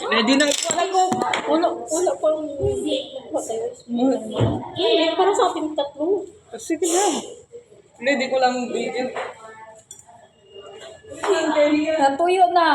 Ready na ito. Wala pang para sa ating tatlo. Sige lang. Ready ko lang video. Natuyo na.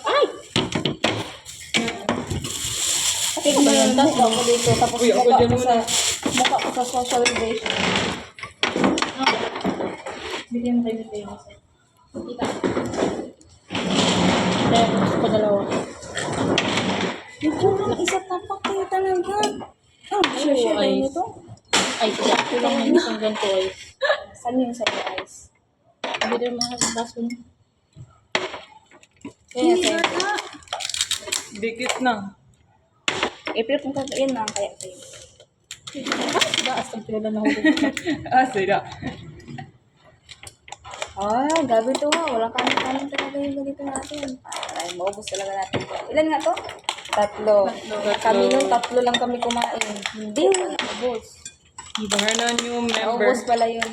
Ay! Kapit ba yun? Tapos ako dito. Tapos Uy, ako dyan muna. mukha ko sa socialization. Bigyan mo kayo ng tayo. Kita. Kaya gusto ko dalawa. Ito lang, isa tapak kayo talaga. Share kayo nito? Ay, siya. Kulang na isang ganito ay. Saan yung sa ice? Hindi rin mga baso niya. Hindi na. Dikit na. Ipilot mo yan lang kaya kayo. Daas ang pila na hulog. Sira. Gabi to ha. Walang kanin-kanin talaga yung ganito natin. Ay, maubos talaga natin to. Ilan nga to? Tatlo. Kami nun, tatlo lang kami kumain. Hindi. Maubos. Iba na new member. Maubos pala yun.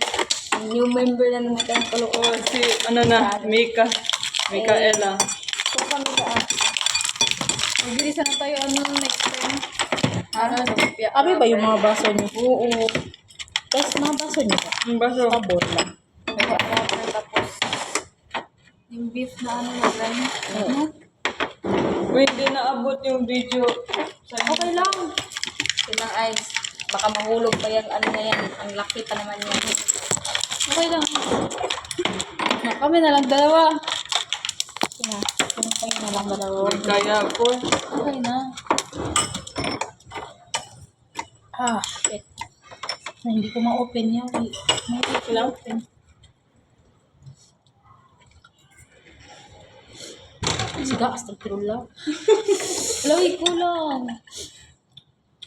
New member na naman tayong Oh, kalukuhan. si ano na, Mikaela. So kami ba? Mag-irisa na tayo next time. Abi ba yung mga baso niyo? Oo. Tapos mga baso niyo ba? Ang baso. Sabon lang. Tapos, yung beef na lang. Uy, hindi naabot yung video. Okay lang. Silang ice. Baka mahulog pa yan. Ano na yan? Ang laki pa naman yan. Okay lang. Kami na lang dalawa. Kaya, kung kayo na lang dalawa. Kaya po. Okay na. Shit. Na hindi ko ma-open yan. Hindi ko lang open. Siga, astagfirullah. Lawig ko lang.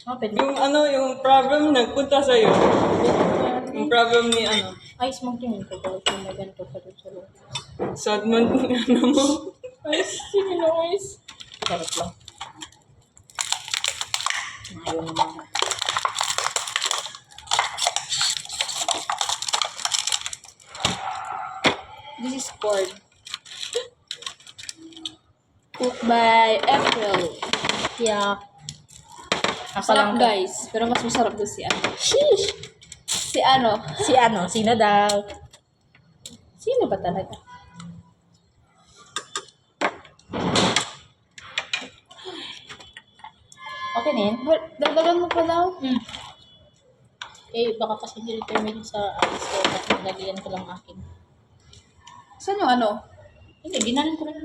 Open. Yung ano, yung problem nagpunta sa'yo. Yung problem ni ano. Ice monkey mo ko. Bawal ko na ganito pa doon sa loob. Sad man ano mo. Sige na, guys. Charot lang. Ayaw naman. This is corn. Cooked by April. Yeah. Masarap guys. Pero mas masarap doon si ano. Sheesh! Si ano? Si ano? Sino daw? Sino ba talaga? Okay na yun? Dagdagan mo pa daw. Eh, baka kasi determine sa ice ko at nagalian ko lang akin. Saan yung ano? Hindi, ginalan ko lang.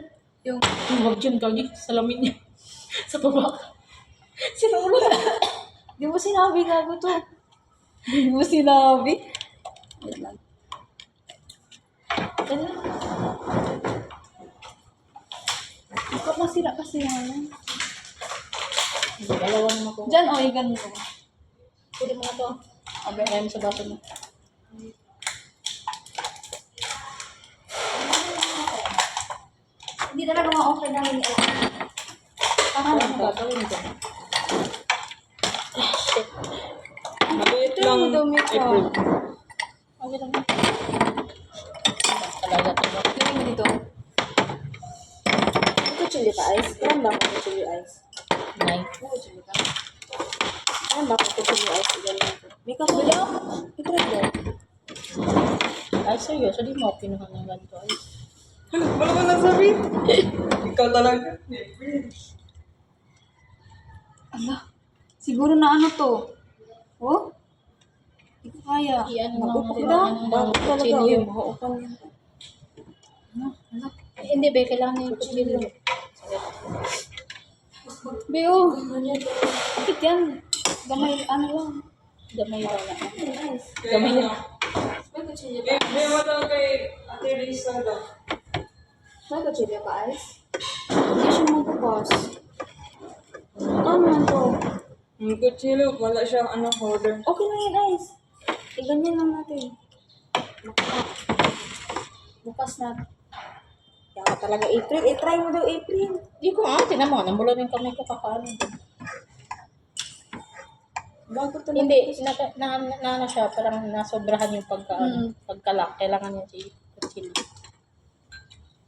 Yung Huwag dyan, gagi. Salamin niya. Sa baba. Sinulo na. di mo sinabi gago to. Di mo sinabi. Wait lang. Yan lang. Ikaw masira kasi yung ano. Dalawa naman ko. Diyan, igan mo. Pwede mo na to. Abay, ayaw mo sa baso mo. Hindi talaga ma-offer namin ni Ella. Ano mo gagawin ko? Shit. Maliit lang. dumi ko. April. Okay lang. Talaga ito. Tingin mo dito. Ito chili ka ice? Kailan ba ako chili ice? 9. Oo, chili ka. Kailan ba ako chili ice? Ganyan ko. May kasuli ako. Itry daw. Ay, seryoso. Di mo ako pinuha ng ganito ice. Wala ko nasabi. Ikaw talaga. Ala, siguro na ano to? Oh? Hindi ko kaya. Iyan mo naman din Ba? ang Bakit talaga? chili. Ay, makaupan yan. Ano? Ano? Eh, hindi ba? Kailangan yung chili. Beo, bakit yan? Gamay, ano lang. Gamay lang. Gamay lang. isa daw. May kutsilyo ka, Ice? Hindi siya magpapos. Ano man to? Ang kutsilo, wala siya holder. Okay lang yan, Ice. Ganyan lang natin. Bukas na. Kaya ka talaga, April. Try mo daw, April. Hindi ko nga, tinan mo, namula yung kamay ko kakaano. Bago talaga. Hindi, na siya, parang nasobrahan yung pagkalak. Kailangan niya si kutsilyo.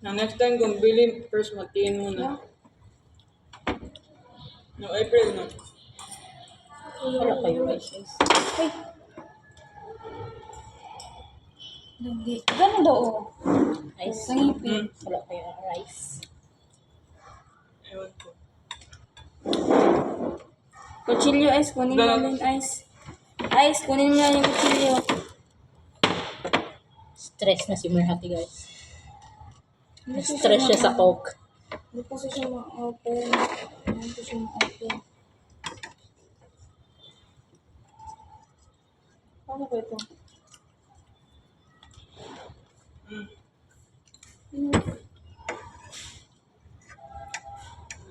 Na next time kung bili, first matiin mo na. No, April na. Wala kayo guys. Ay. Hindi. Ganun daw, oh. Ice. Nangipin. Wala kayo rice. Ewan ko. Kutsilyo, Ice. Kunin mo Ganun. lang, Ice. Ice, kunin mo lang yung kutsilyo. Stress na si Merhati guys. Stress siya sa coke. Hindi po siya ma-open. Hindi po siya ma-open. Paano ko ito?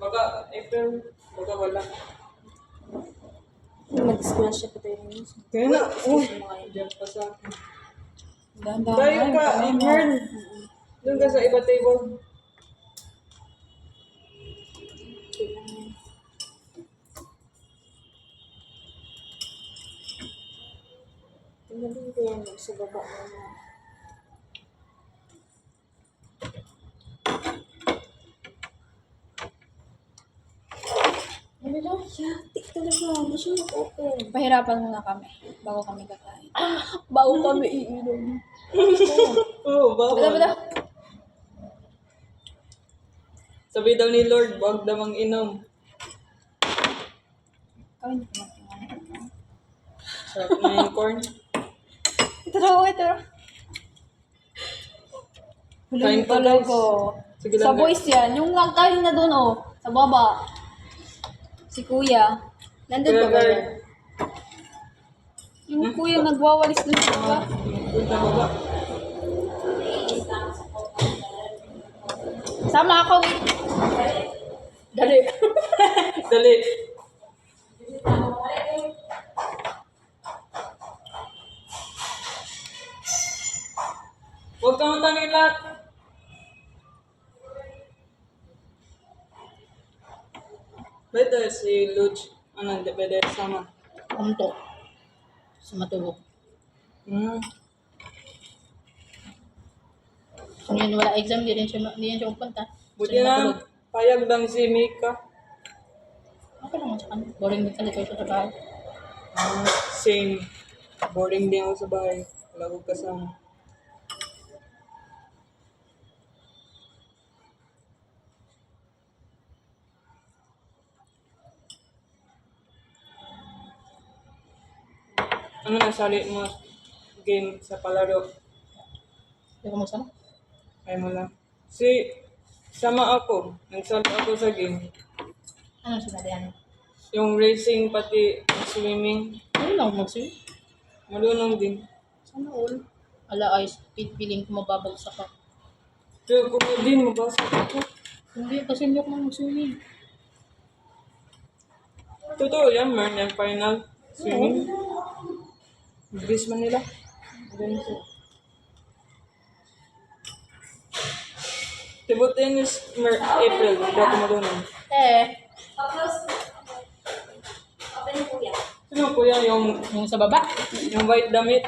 Baka April, baka wala. Mag-splash siya pa tayo rin. Kaya na, diyan pa sa akin. Ganda. Tayo ka, Mern. Doon ka sa iba table. Tingnan ko yan sa baba mo. Ano daw? Yatik talaga. Hindi siya mag-open. Pahirapan muna kami bago kami kakain. Bago kami iinom. Oo, bawal. Bala. Sabi daw ni Lord, wag daw mang inom. Kami hindi ko makakain. Sarap na yung corn. Ito daw, ito. Kain pa, guys. Sige Sa lang, boys yan. Yung nagkain na doon, oh. Sa baba. Si kuya. Nandun Kuya pa ba Guard. yan? Yung kuya nagwawalis doon sa baba. Punta mo ba? Sama ako. Dali. Dali. Huwag kang tanilat. Better si Luch. Ano, hindi pwede sama. Umto. Sa matulog. So yun, wala exam, di rin siya pupunta. Buti na, payag lang si Mika. Okay naman sa kanya. Boring din talaga siya sa bahay. Same. Boring din ako sa bahay. Wala ko kasama. Ano nasali mo game sa palaro? Hindi ko magsama. Ay mo lang. Sama ako. Nagsali ako sa game. Ano sinabi yan? Yung racing pati swimming. Ano lang mag-swim? Marunong din. Sana all. Ala ay, feeling ko mababagsak ako. Pero kung din, mabasa ako. Hindi, kasi hindi ako mag-swimming. Totoo yan, Mern. Yung final swimming. Bilis man nila. Ganito. Table tennis, April. Hindi ako marunong. Open yung kuya. Sino po yan? Yung sa baba. Yung white damit?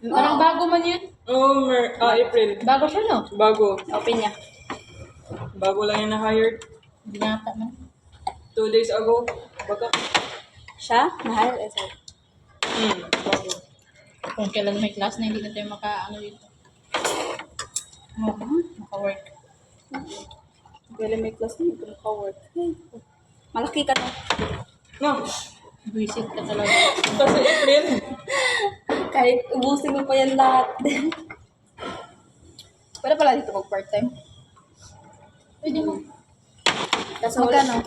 Parang bago man yun. Oo, April. Bago siya, no? Bago. Open niya. Bago lang yan na-hired. Hindi nata man. 2 days ago. Baka. Siya? Mahal? Sorry. Bago. Kung kailan may class na hindi na tayo maka-ano dito. Maka-work. Kaya may class na yung ka-work. Malaki ka na. No. Visit ka talaga. Kasi April. Kahit ubusin mo pa yan lahat. Pwede pala dito mag-part-time. Pwede mo. Tapos magkano?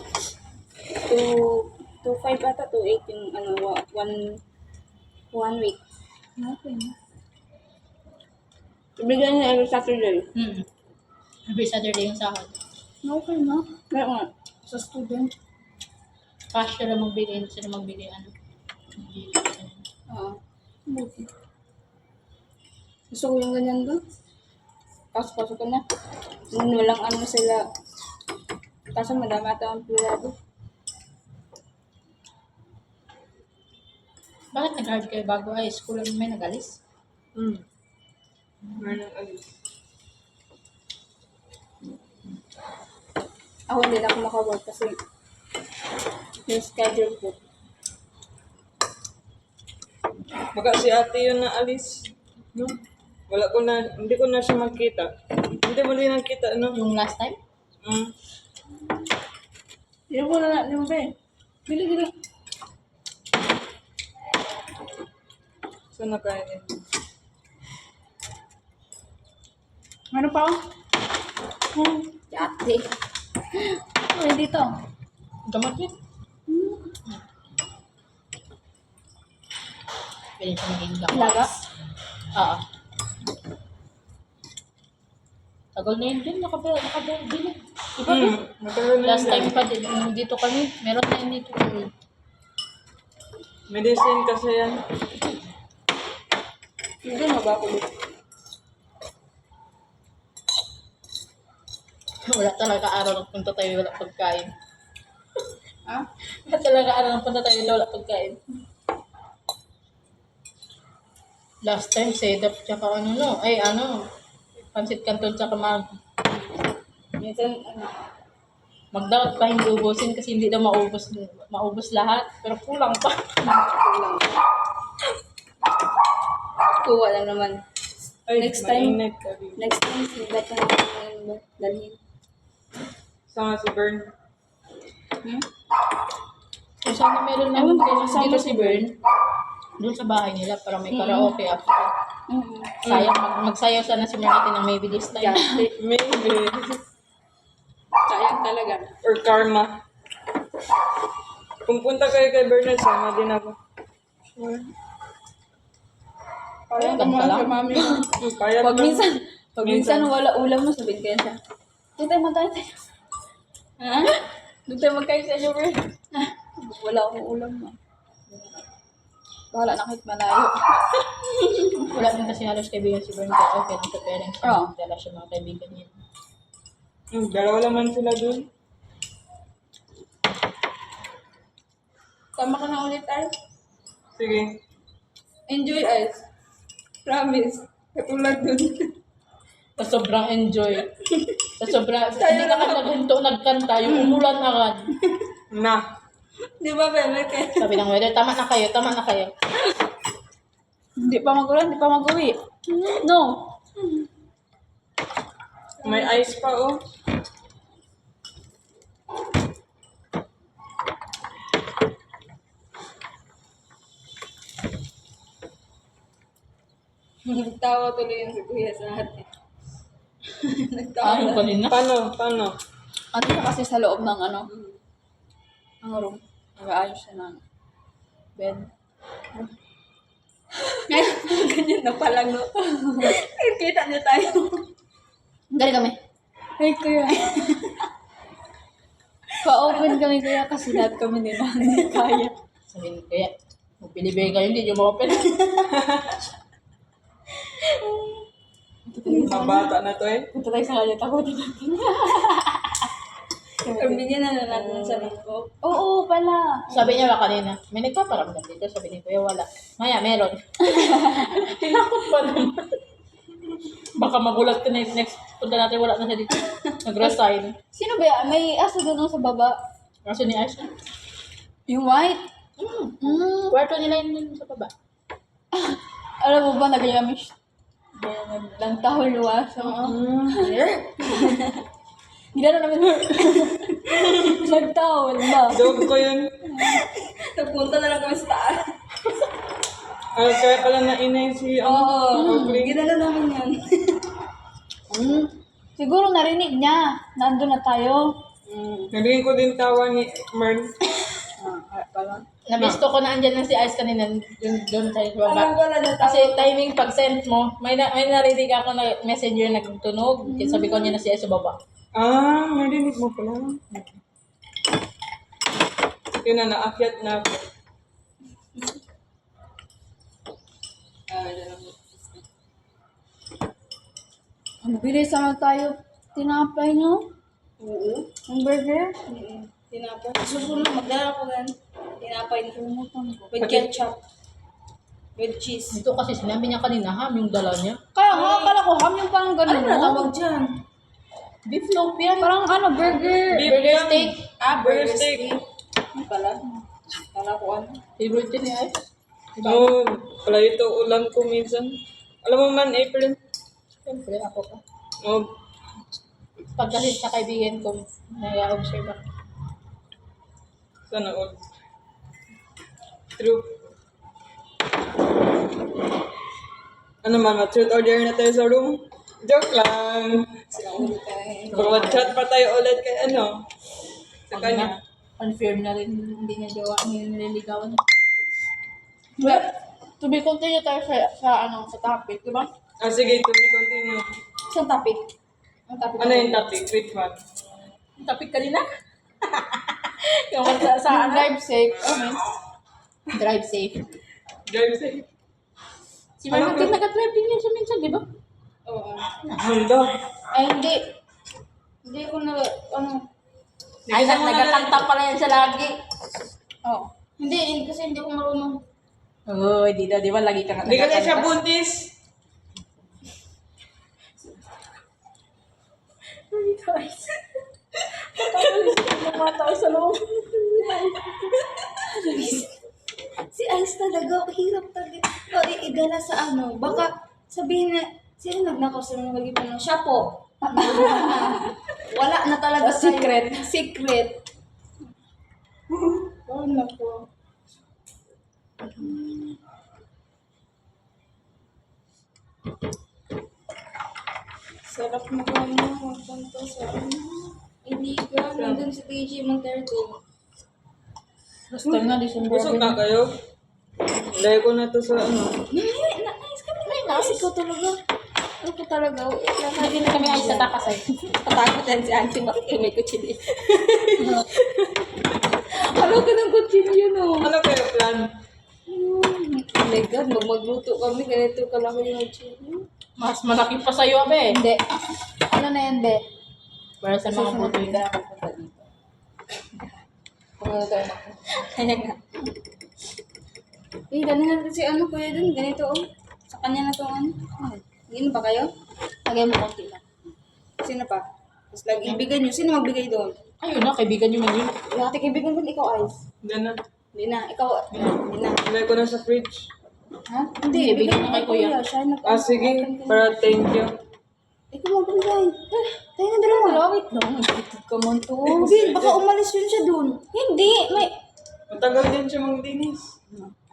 2.5 ata, 2.8 yung one week. Okay na. Ibigay niya every Saturday. Every Saturday yung sahod. Okay na. Kaya nga, sa student. Cash sila magbigay, hindi sila magbigay ano. Oo. Buti. Gusto ko yung ganyan doon. Pasok-pasok ko na. Walang ano sila. Kaso madami ata ang pilado. Bakit nag-hard kayo bago high school? May nag-alis? Meron ng alis. Ako hindi na ako makawork kasi yung schedule ko. Baka si ate yun na alis. No? Hindi ko na siya magkita. Hindi mo din nakita, no? Yung last time? Hindi ko na natin ba eh. Bili. So, nakain. Ano pa ako? Yate. Ay, dito. Gamot yun. Pwede siya maging gamot. Laga? Oo. Tagal na yun din, nakabili. Diba? Matagal na Last yun. time pa din, dito kami, meron na yun dito. Medicine kasi yan. Hindi mo ba ako dito? Wala talaga araw ng punta tayo, wala pagkain. Ha? Wala talaga araw ng punta tayo, wala pagkain. Last time, sedap, tsaka pansit canton, tsaka Minsan, magdawat pa hindi ubusin kasi hindi daw maubos lahat. Pero kulang pa. kulang. Kuha lang naman. Ay, Next time. mainit kami. Next time, sigat na naman dalhin. Sama si Bern. Kung sana meron na Ewan ko, dito kasama si Bern, doon sa bahay nila para may karaoke after. Mm-hmm. Sayang, magsayaw sana si Martin ng maybe this time. Maybe. Sayang talaga. Or karma. Kung punta kayo kay Bernard, sama din ako. Sure. Parang Ganun kumuha ka sa lang? mami. Kaya Pag lang. minsan wala ulam mo, sabihin kayo siya. Doon tayo magkain tayo. Ha? Doon tayo magkain sa inyo, bro. Wala akong ulam mo. Bahala na kahit malayo. Wala din kasi halos kaibigan si Bern kaya okay lang sa parents. Oo. Dala siya mga kaibigan niya. Dalawa naman sila dun. Tama ka na ulit, Ay. Sige. Enjoy, Ice. Promise. Katulad dun. Sa sobrang enjoy. Hindi ka naghinto, nagkanta, yung umulan agad. Na. Di ba, Bebe? Sabi ng weather, tama na kayo. Hindi pa magulan, hindi pa mag-uwi. No. May ice pa, oh. Nagtawa tuloy yung si Kuya sa atin. Yung kanina. Paano? Ano siya kasi sa loob ng ang room. Nag-aayos siya ng bed. Ganyan na pala, no? Kita niyo tayo. Galing kami. Ay, Kuya. Pa-open kami, Kuya, kasi lahat kami nila. Hindi kaya. Sabi ni kaya, magpilibay kayo, hindi nyo ma-open. Mga bata na to, eh. Punta tayo sa kanya, takot natin. Bigyan na natin sa linggo. Oo, pala. Sabi niya ba kanina, may nagpaparamdam dito. Sabi ni Kuya, wala. Maya, meron. Tinakot pa naman. Baka magulat ka na next punta natin, wala na siya dito. Nag-resign. Sino ba yan? May aso doon sa baba. Kaso ni Aisha. Yung white. Kwarto nila yun sa baba. Alam mo ba, nag-yamish? Lang tahol luwas. Gila namin. Nagtawal ba? Dog ko yun. Nagpunta na lang kami sa taas. Kaya pala na-inay si... Oo. Gila namin yun. Siguro narinig niya. Nandun na tayo. Narinig ko din tawa ni Merl. pala. Nabisto ko na andyan na si Ice kanina doon sa Alam baba. ko lang na Kasi timing pag send mo, may narinig ako na messenger nagtunog. Sabi ko niya na si Ice sa baba. Ah, narinig mo pala. Yun na, naakyat na ako. Ang bilis naman tayo. Tinapay, no? Oo. Ang burger. Tinapay. Susunod, magdala ko yan. Tinapay na. Tumutan ko. With ketchup. With cheese. Dito kasi sinabi niya kanina, ham yung dala niya. Kaya nga, akala ko ham yung parang Ano ganun. na no? tawag dyan? Beef loaf yan. Parang ano, burger. Beef Burger yan. steak. Burger Burger steak. steak. Ano pala? Kala ko ano. Favorite din ni Ice. Oo, pala ito ulam ko minsan. Alam mo man, April. Siyempre, ako pa. Oh, Pag kasi sa kaibigan ko, nag-observe ako. sana all. True. Ano man, truth order na tayo sa room? Joke lang. Sinauli tayo. Mag-chat pa tayo ulit kay ano. Sa kanya. Confirm na rin, hindi niya jowa, hindi nililigawan. But, to be continue tayo sa topic, di ba? Ah, sige, to be continue. Saan topic? Ang topic Ano yung topic? Which one? Yung topic kanina? Yung sa ano? Drive safe. Drive safe. Drive safe. Si Mama din nag-drive din yun siya minsan, di ba? Oo. Handa. Ay, hindi. Hindi ko na, ano. Ay, nagkakanta pala yan siya lagi. Oo. Hindi, kasi hindi ko marunong. Oo, di ba? Lagi ka Hindi ka na siya buntis. Namatay sa loob. Si Ice talaga, hirap talaga. O, idala sa ano. Baka sabihin na, sino nagnakaw sa mga mag-ipon? Siya po. Wala na talaga Secret. tayo. Secret. Oh, naku. Sarap mo ano, magpunta sa ano. Iligan, nandun si TG Montero. Last time na, December. Busog na kayo? Lagay ko na to sa ano. Nice kami na. Nice ko talaga. Ano ko talaga. Hindi na kami ay sa takas ay. Patakot yan si Auntie. Bakit kayo may kutsilyo? Ano ka ng kutsilyo, no? Ano kayo plan? Oh my God, magluto kami. Ganito ka lang yung kutsilyo. Mas malaki pa sa'yo, abe. Hindi. Ano na yan, be? Para sa mga butoy na. Pumunta tayo na. Kaya nga. Eh, dali na si ano, kuya dun. Ganito, oh. Sa kanya na to, ano. Hindi ba kayo? Lagay mo konti lang. Sino pa? Tapos ibigay nyo. Sino magbigay doon? Ayun na, kaibigan nyo man yun. Lahat kaibigan doon, ikaw, Ice. Hindi na. Hindi na. Ikaw, hindi na. Lagay ko na sa fridge. Ha? Hindi, bigay bigyan mo mo kay kuya. Siya na Ah, sige. Para thank you. Ikaw magbigay. Tayo na dalawa. Wait lang. Itik ka man to. Hindi, baka umalis yun siya doon. Hindi, may... Matagal din siya maglinis.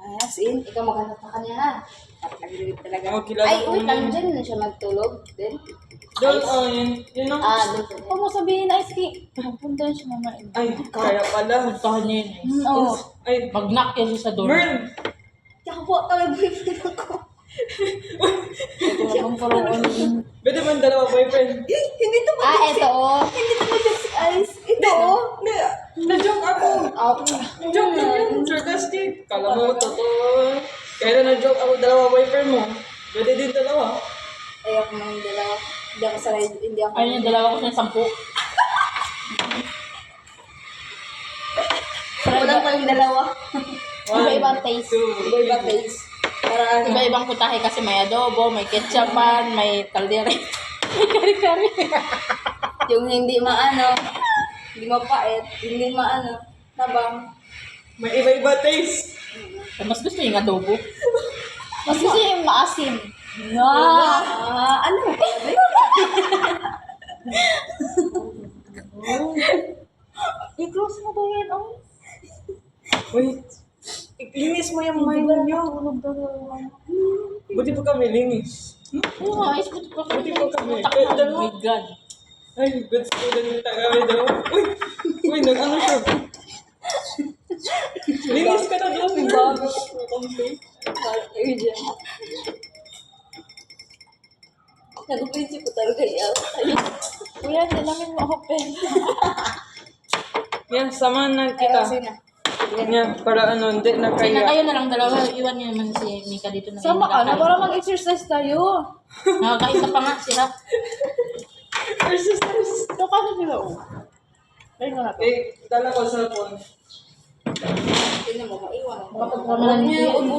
As in, ikaw maghanap sa kanya ha. At naglilit talaga. Oh, kilala Ay, ko wait lang, naman. dyan na siya magtulog. Then, Doon, oh, yun ang... doon siya. Huwag mo sabihin, Ice King. Pupunta siya mama. Ay, kaya pala. Puntahan niya yun. Ice. Oo. Ay, Mag-knock yan siya sa door. Merl! Tsaka po talaga boyfriend ako. Ito lang parang ano yun. Pwede ba ang dalawa boyfriend? Hindi to ba? Ito oh. Hindi to ba just ice? Ito oh. Hindi, na-joke ako. Joke lang yun, sarcastic. Kala mo, totoo. Kaya na-joke ako, dalawa boyfriend mo. Pwede din dalawa. Ayoko na yung dalawa. Hindi ako sanay. Hindi ako. Ayun yung dalawa ko siya 10. Walang pa yung dalawa. Iba-ibang taste. Iba-iba taste. Para ano. Iba-ibang putahe kasi may adobo, may ketchupan, may kaldere. May kari-kari. Yung hindi maano. Hindi mapait. Hindi maano. Tabang. May iba-iba taste. Mas gusto yung adobo. Mas gusto niya yung maasim. Ano? I-close mo ba yan? Oh. Wait. Linis mo yung mind nyo. Buti pa kami linis. Oo nga, Ice. Buti pa Buti pa kami. Oh my God. Ay, good student yung taga daw. Uy! Uy, nag-ano siya? Linis ka na doon. May bago ko kampi. Parang urgent. Nag-prinsip ko talaga iyaw. Kuya, hindi namin ma-open. Yan, samahan na kita. Yan, para ano, hindi na Sige na kaya. kayo na lang dalawa. Iwan niyo naman si Mika dito na. Sama ka na para mag-exercise tayo. Nakakain na pa nga siya. Exercise. Ito kasi sila, oh. Ayun nga natin. Eh, dala ko sa phone. Hindi na mo maiwan. Kapag naman Huwag niyo ubusin.